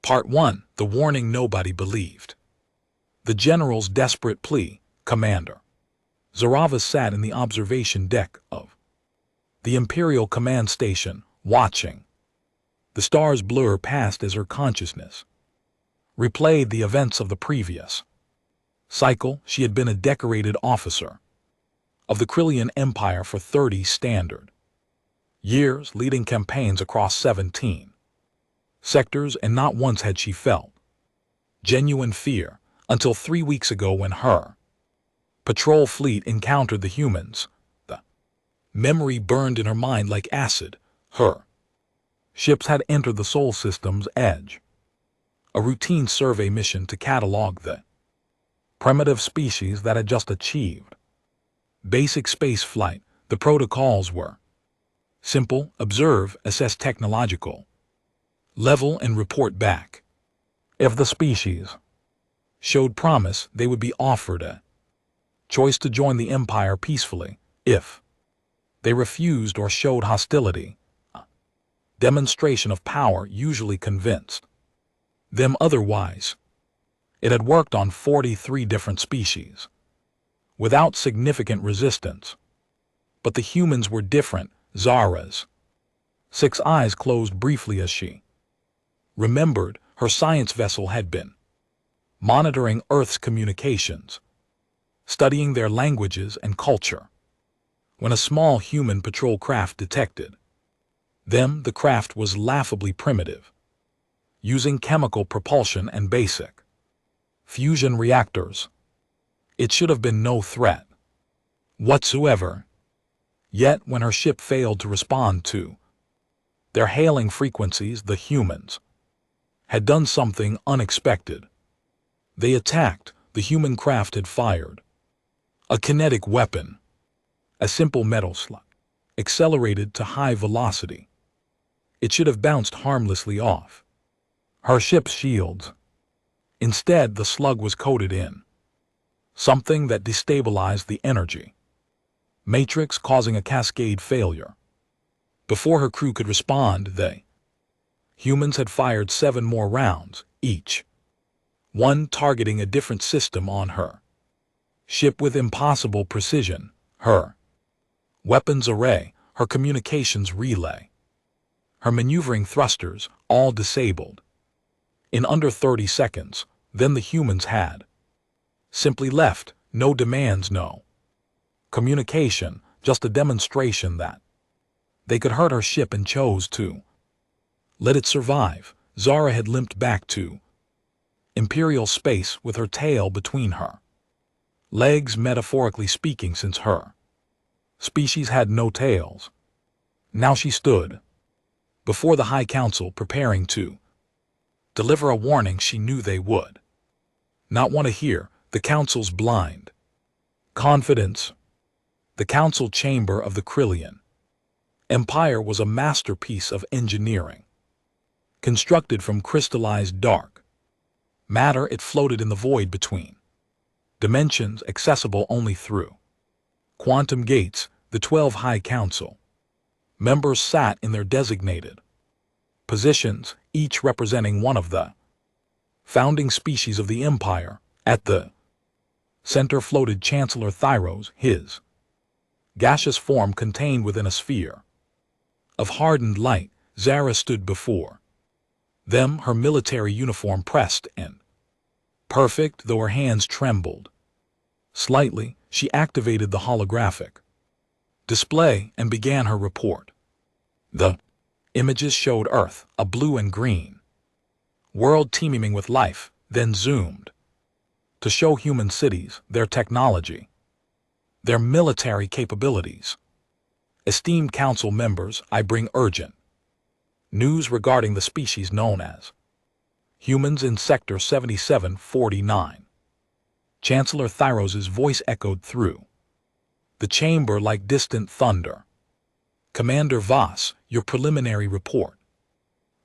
Part 1. The warning nobody believed. The general's desperate plea. Commander. Zarava sat in the observation deck of the Imperial Command Station, watching the stars blur past as her consciousness replayed the events of the previous cycle. She had been a decorated officer of the Krillian Empire for 30 standard years, leading campaigns across 17 sectors, and not once had she felt genuine fear until 3 weeks ago when her patrol fleet encountered the humans. The memory burned in her mind like acid. Her ships had entered the Sol System's edge, a routine survey mission to catalog the primitive species that had just achieved basic space flight. The protocols were simple: observe, assess technological level, and report back. If the species showed promise, they would be offered a choice to join the Empire peacefully. If they refused or showed hostility, a demonstration of power usually convinced them otherwise. It had worked on 43 different species without significant resistance. But the humans were different. Zara's 6 eyes closed briefly as she remembered her science vessel had been monitoring Earth's communications, studying their languages and culture. When a small human patrol craft detected them, the craft was laughably primitive, using chemical propulsion and basic fusion reactors. It should have been no threat whatsoever. Yet when her ship failed to respond to their hailing frequencies, the humans had done something unexpected. They attacked. The human craft had fired a kinetic weapon, a simple metal slug, accelerated to high velocity. It should have bounced harmlessly off her ship's shields. Instead, the slug was coated in something that destabilized the energy matrix, causing a cascade failure. Before her crew could respond, the humans had fired 7 more rounds, each one targeting a different system on her ship with impossible precision. Her weapons array, her communications relay, her maneuvering thrusters, all disabled in under 30 seconds. Then the humans had simply left. No demands, no communication, just a demonstration that they could hurt her ship, and chose to let it survive. Zara had limped back to Imperial space with her tail between her legs, metaphorically speaking, since her species had no tails. Now she stood before the High Council, preparing to deliver a warning she knew they would not want to hear. The Council's blind confidence. The Council chamber of the Krillian Empire was a masterpiece of engineering. Constructed from crystallized dark matter, it floated in the void between dimensions, accessible only through quantum gates. The 12 High Council members sat in their designated positions, each representing one of the founding species of the Empire. At the center floated Chancellor Thyros, his gaseous form contained within a sphere of hardened light. Zara stood before them, her military uniform pressed and perfect, though her hands trembled slightly. She activated the holographic display and began her report. The images showed Earth, a blue and green world teeming with life, then zoomed to show human cities, their technology, their military capabilities. Esteemed Council members, I bring urgent news regarding the species known as humans in Sector 7749. Chancellor Thyros's voice echoed through the chamber like distant thunder. Commander Voss, your preliminary report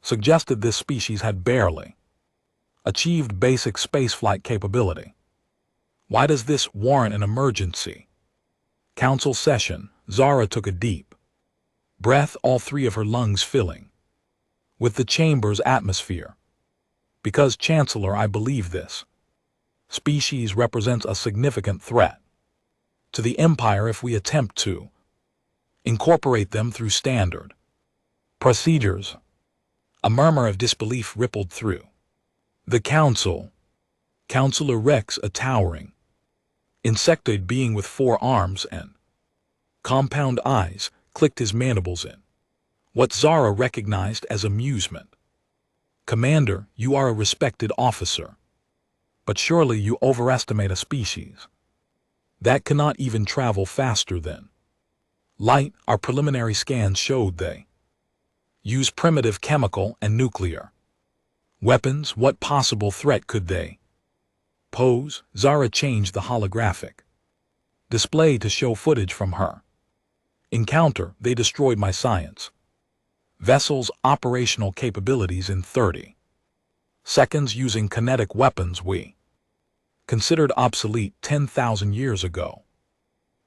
suggested this species had barely achieved basic spaceflight capability. Why does this warrant an emergency council session? Zara took a deep breath, all 3 of her lungs filling with the chamber's atmosphere. Because, Chancellor, I believe this species represents a significant threat to the Empire if we attempt to incorporate them through standard procedures. A murmur of disbelief rippled through the council. Councillor Rex, a towering, insectoid being with 4 arms and compound eyes, clicked his mandibles in what Zara recognized as amusement. Commander, you are a respected officer, but surely you overestimate a species that cannot even travel faster than light. Our preliminary scans showed they use primitive chemical and nuclear weapons. What possible threat could they pose? Zara changed the holographic display to show footage from her encounter. They destroyed my science vessel's operational capabilities in 30 seconds using kinetic weapons we considered obsolete 10,000 years ago.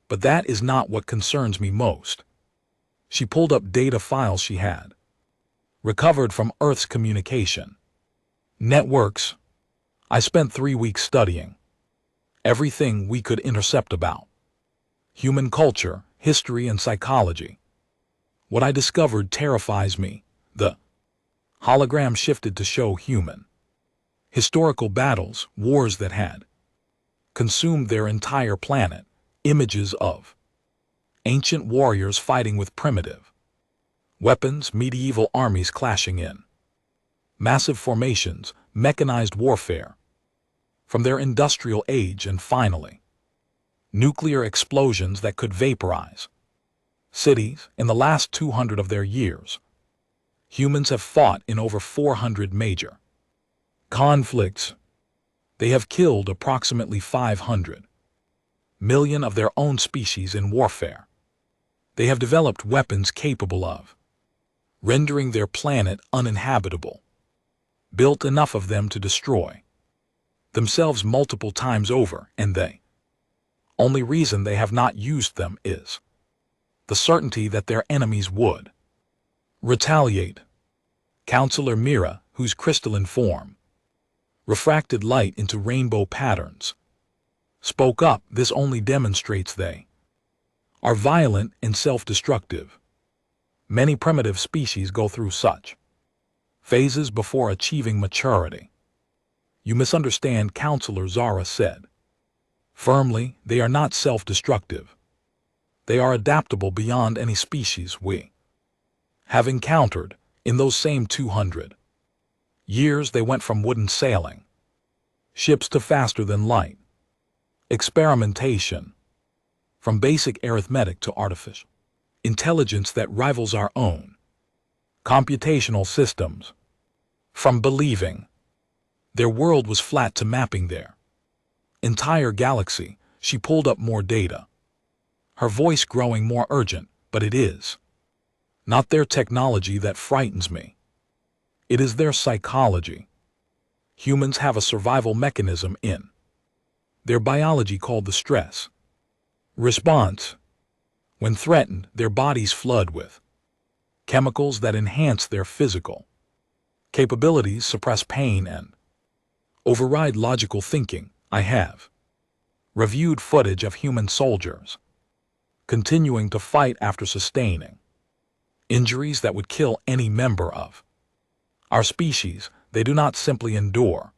But that is not what concerns me most. She pulled up data files she had recovered from Earth's communication networks. I spent 3 weeks studying everything we could intercept about human culture, history, and psychology. What I discovered terrifies me. The hologram shifted to show human historical battles, wars that had consumed their entire planet, images of ancient warriors fighting with primitive weapons, medieval armies clashing in massive formations, mechanized warfare from their industrial age, and finally, nuclear explosions that could vaporize cities. In the last 200 of their years, humans have fought in over 400 major conflicts. They have killed approximately 500 million of their own species in warfare. They have developed weapons capable of rendering their planet uninhabitable, built enough of them to destroy themselves multiple times over, and the only reason they have not used them is the certainty that their enemies would retaliate. Councillor Mira, whose crystalline form refracted light into rainbow patterns, spoke up. This only demonstrates they are violent and self-destructive. Many primitive species go through such phases before achieving maturity. You misunderstand, Councillor, Zara said firmly. They are not self-destructive. They are adaptable beyond any species we have encountered. In those same 200 years, they went from wooden sailing ships to faster than light experimentation, from basic arithmetic to artificial intelligence that rivals our own computational systems, from believing their world was flat to mapping their entire galaxy. She pulled up more data, her voice growing more urgent. But it is not their technology that frightens me. It is their psychology. Humans have a survival mechanism in their biology called the stress response. When threatened, their bodies flood with chemicals that enhance their physical capabilities, suppress pain, and override logical thinking. I have reviewed footage of human soldiers continuing to fight after sustaining injuries that would kill any member of our species. They do not simply endure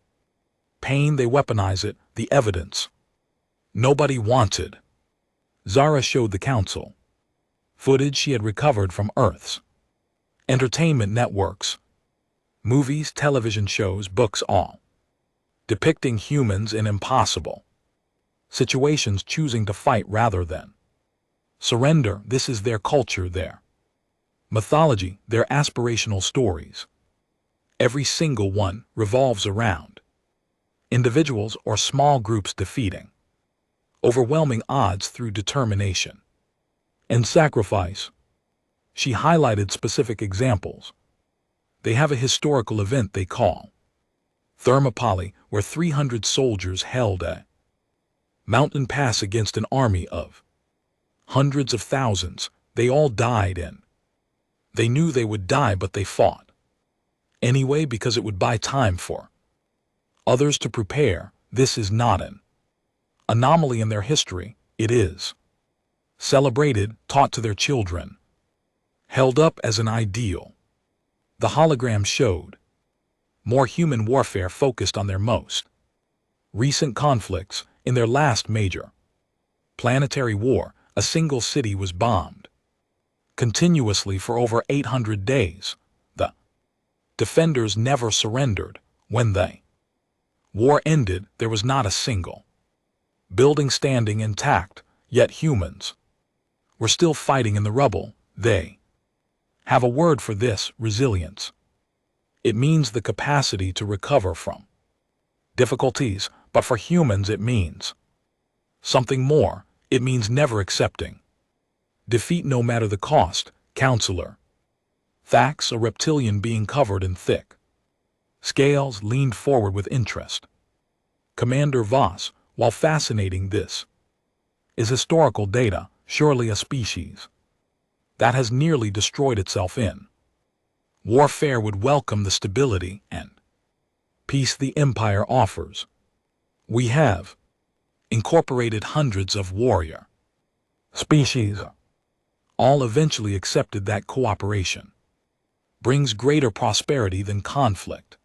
pain, they weaponize it. The evidence nobody wanted. Zara showed the council footage she had recovered from Earth's entertainment networks, movies, television shows, books, all depicting humans in impossible situations, choosing to fight rather than surrender. This is their culture, their mythology, their aspirational stories. Every single one revolves around individuals or small groups defeating overwhelming odds through determination and sacrifice. She highlighted specific examples. They have a historical event they call Thermopylae, where 300 soldiers held a mountain pass against an army of hundreds of thousands. They all died, and they knew they would die, but they fought anyway because it would buy time for Others to prepare. This is not an anomaly in their history, it is celebrated, taught to their children, held up as an ideal. The hologram showed more human warfare focused on their most recent conflicts. In their last major planetary war, a single city was bombed continuously for over 800 days. The defenders never surrendered. When the war ended, there was not a single building standing intact, yet humans were still fighting in the rubble. They have a word for this: resilience. It means the capacity to recover from difficulties, but for humans it means something more. It means never accepting defeat no matter the cost. Counselor Thax, a reptilian being covered in thick scales, leaned forward with interest. Commander Voss, while fascinating, this is historical data, surely a species that has nearly destroyed itself in warfare would welcome the stability and peace the Empire offers. We have incorporated hundreds of warrior species. All eventually accepted that cooperation brings greater prosperity than conflict.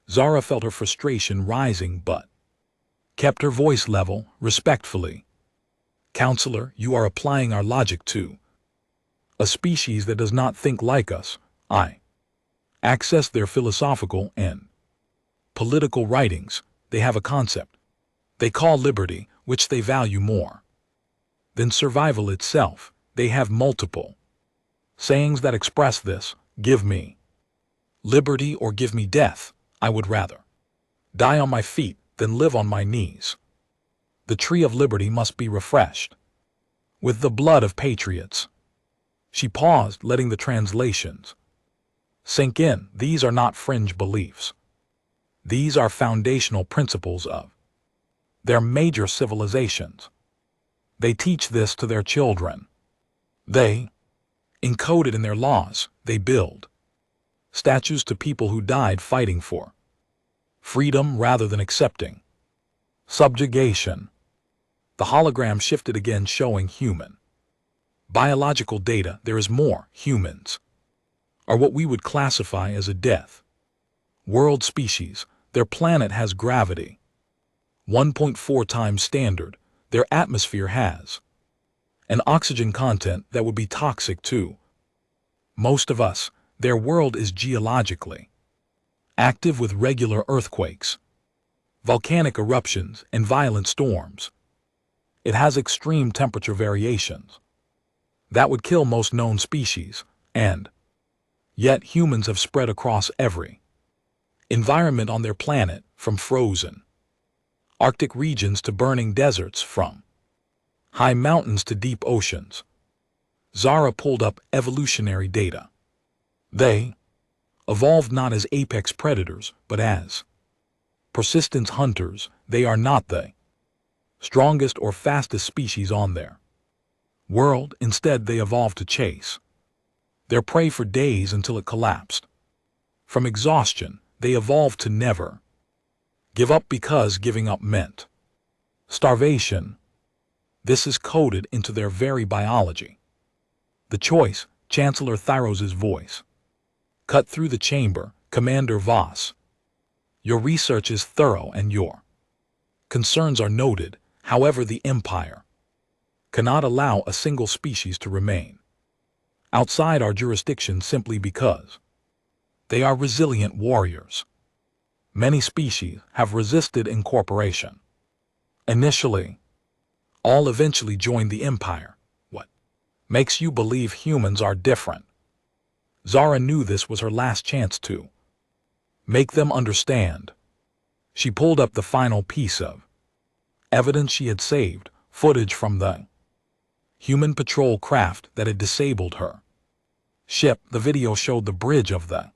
Zara felt her frustration rising but kept her voice level, respectfully. Counselor, you are applying our logic to a species that does not think like us. I access their philosophical and political writings. They have a concept they call liberty, which they value more than survival itself. They have multiple sayings that express this: give me liberty or give me death. I would rather die on my feet than live on my knees. The tree of liberty must be refreshed with the blood of patriots. She paused, letting the translations sink in. These are not fringe beliefs. These are foundational principles of their major civilizations. They teach this to their children. They encode it in their laws. They build statues to people who died fighting for freedom rather than accepting subjugation. The hologram shifted again, showing human biological data. There is more. Humans are what we would classify as a death world species. Their planet has gravity 1.4 times standard. Their atmosphere has an oxygen content that would be toxic to most of us. Their world is geologically active with regular earthquakes, volcanic eruptions, and violent storms. It has extreme temperature variations that would kill most known species, and yet humans have spread across every environment on their planet, from frozen Arctic regions to burning deserts, from high mountains to deep oceans. Zara pulled up evolutionary data. They evolved not as apex predators, but as persistence hunters. They are not the strongest or fastest species on their world. Instead, they evolved to chase their prey for days until it collapsed from exhaustion. They evolved to never give up, because giving up meant starvation. This is coded into their very biology. The choice, Chancellor Thyros's voice cut through the chamber. Commander Voss, your research is thorough and your concerns are noted. However, the Empire cannot allow a single species to remain outside our jurisdiction simply because they are resilient warriors. Many species have resisted incorporation. Initially, all eventually joined the Empire. What makes you believe humans are different? Zara knew this was her last chance to make them understand. She pulled up the final piece of evidence she had saved, footage from the human patrol craft that had disabled her ship. The video showed the bridge of the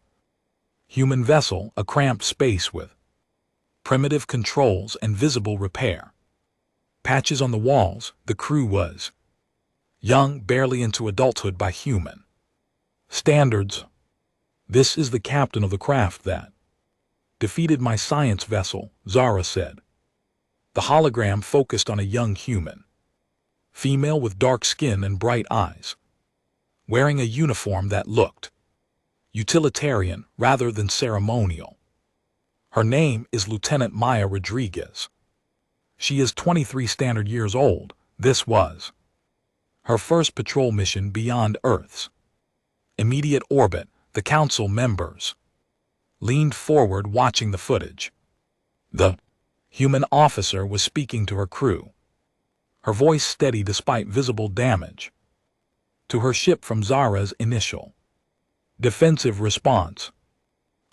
human vessel, a cramped space with primitive controls and visible repair patches on the walls. The crew was young, barely into adulthood by human standards. This is the captain of the craft that Defeated my science vessel, Zara said. The hologram focused on a young human. Female with dark skin and bright eyes. Wearing a uniform that looked utilitarian rather than ceremonial. Her name is Lieutenant Maya Rodriguez. She is 23 standard years old. This was her first patrol mission beyond Earth's immediate orbit. The council members leaned forward watching the footage. The human officer was speaking to her crew. Her voice steady despite visible damage to her ship from Zara's initial defensive response.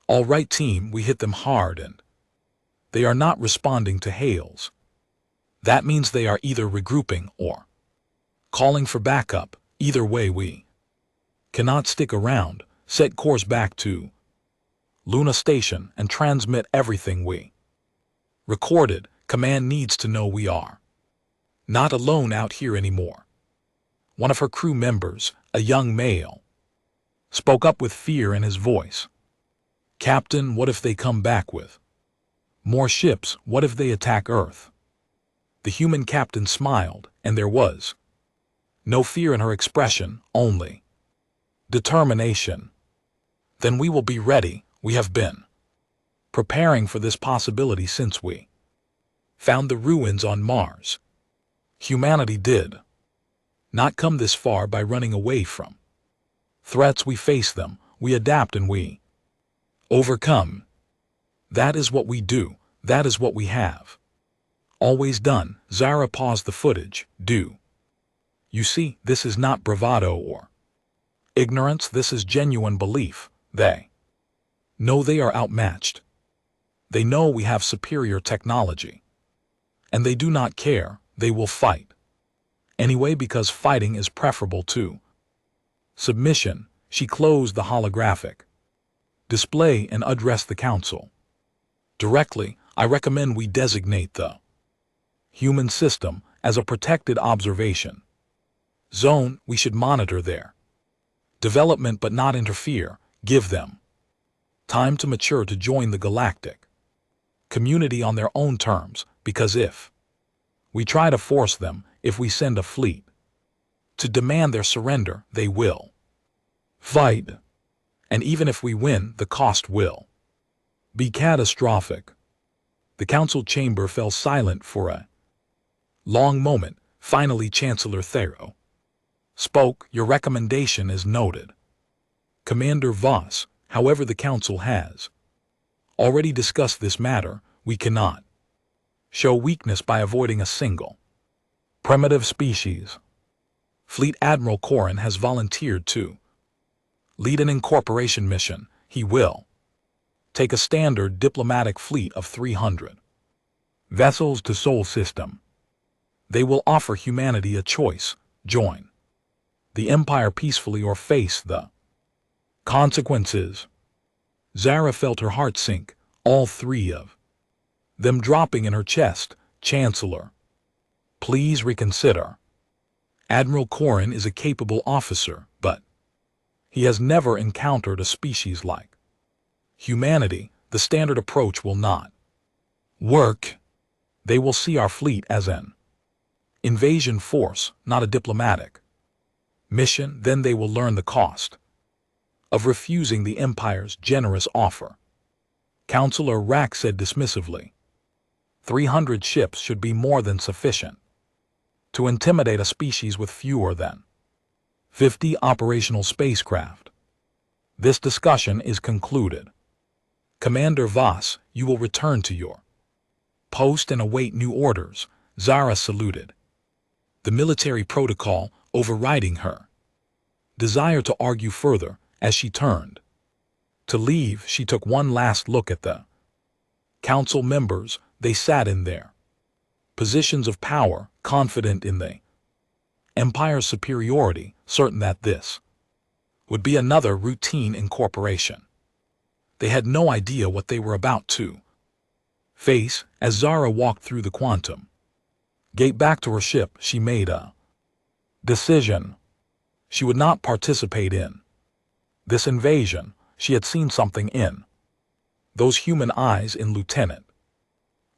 All right, team, we hit them hard and they are not responding to hails. That means they are either regrouping or calling for backup. Either way, we cannot stick around. Set course back to Luna Station and transmit everything we recorded. Command needs to know we are not alone out here anymore. One of her crew members, a young male, spoke up with fear in his voice. Captain, what if they come back with more ships? What if they attack Earth? The human captain smiled, and there was no fear in her expression, only determination. Then we will be ready. We have been preparing for this possibility since we found the ruins on Mars. Humanity did not come this far by running away from threats. We face them, we adapt, and we overcome. That is what we do. That is what we have always done. Zara paused the footage. Do you see? This is not bravado or ignorance. This is genuine belief. They know they are outmatched. They know we have superior technology. And they do not care. They will fight anyway because fighting is preferable to submission. She closed the holographic display and addressed the council directly. I recommend we designate the human system as a protected observation zone. We should monitor their development but not interfere. Give them time to mature, to join the galactic community on their own terms, because if we try to force them, if we send a fleet to demand their surrender, they will fight. And even if we win, the cost will be catastrophic. The council chamber fell silent for a long moment. Finally, Chancellor Thero spoke. Your recommendation is noted, Commander Voss. However, the council has already discussed this matter. We cannot show weakness by avoiding a single primitive species. Fleet Admiral Corrin has volunteered to lead an incorporation mission. He will take a standard diplomatic fleet of 300 vessels to Sol System. They will offer humanity a choice: join the Empire peacefully or face the consequences. Zara felt her heart sink, all three of them dropping in her chest. Chancellor, please reconsider. Admiral Corrin is a capable officer, but he has never encountered a species like humanity. The standard approach will not work. They will see our fleet as an invasion force, not a diplomatic mission. Then they will learn the cost of refusing the Empire's generous offer. Counselor Rack said dismissively, 300 ships should be more than sufficient to intimidate a species with fewer than 50 operational spacecraft. This discussion is concluded. Commander Voss, you will return to your post and await new orders. Zara saluted, the military protocol overriding her desire to argue further. As she turned to leave, she took one last look at the council members. They sat in their positions of power, confident in the Empire's superiority, certain that this would be another routine incorporation. They had no idea what they were about to face. As Zara walked through the quantum gate back to her ship, she made a decision. She would not participate in this invasion. She had seen something in Those human eyes in Lieutenant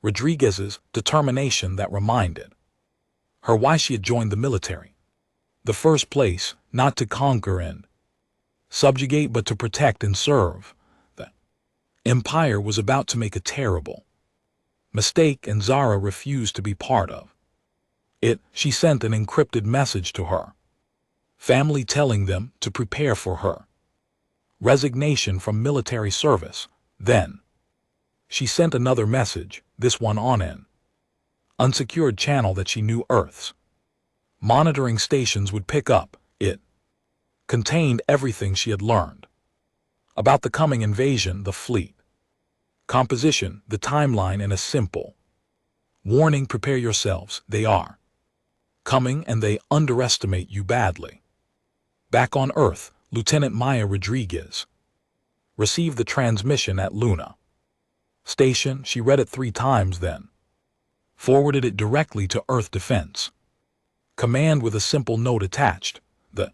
Rodriguez's determination that reminded her why she had joined the military. The first place, not to conquer and subjugate but to protect and serve. The empire was about to make a terrible mistake and Zara refused to be part of it. She sent an encrypted message to her family telling them to prepare for her resignation from military service. Then she sent another message, this one on an unsecured channel that she knew Earth's monitoring stations would pick up. It contained everything she had learned about the coming invasion, the fleet composition, the timeline, and a simple warning: prepare yourselves, they are coming and they underestimate you badly. Back on Earth, Lieutenant Maya Rodriguez received the transmission at Luna Station. She read it 3 times, then forwarded it directly to Earth Defense Command with a simple note attached. The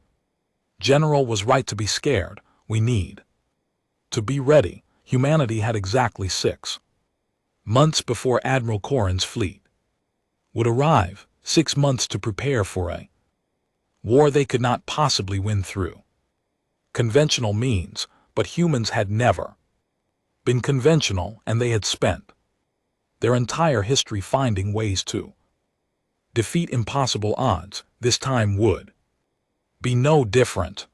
general was right to be scared. We need to be ready. Humanity had exactly 6 months before Admiral Corrin's fleet would arrive, 6 months to prepare for a war they could not possibly win through conventional means, but humans had never been conventional, and they had spent their entire history finding ways to defeat impossible odds. This time would be no different.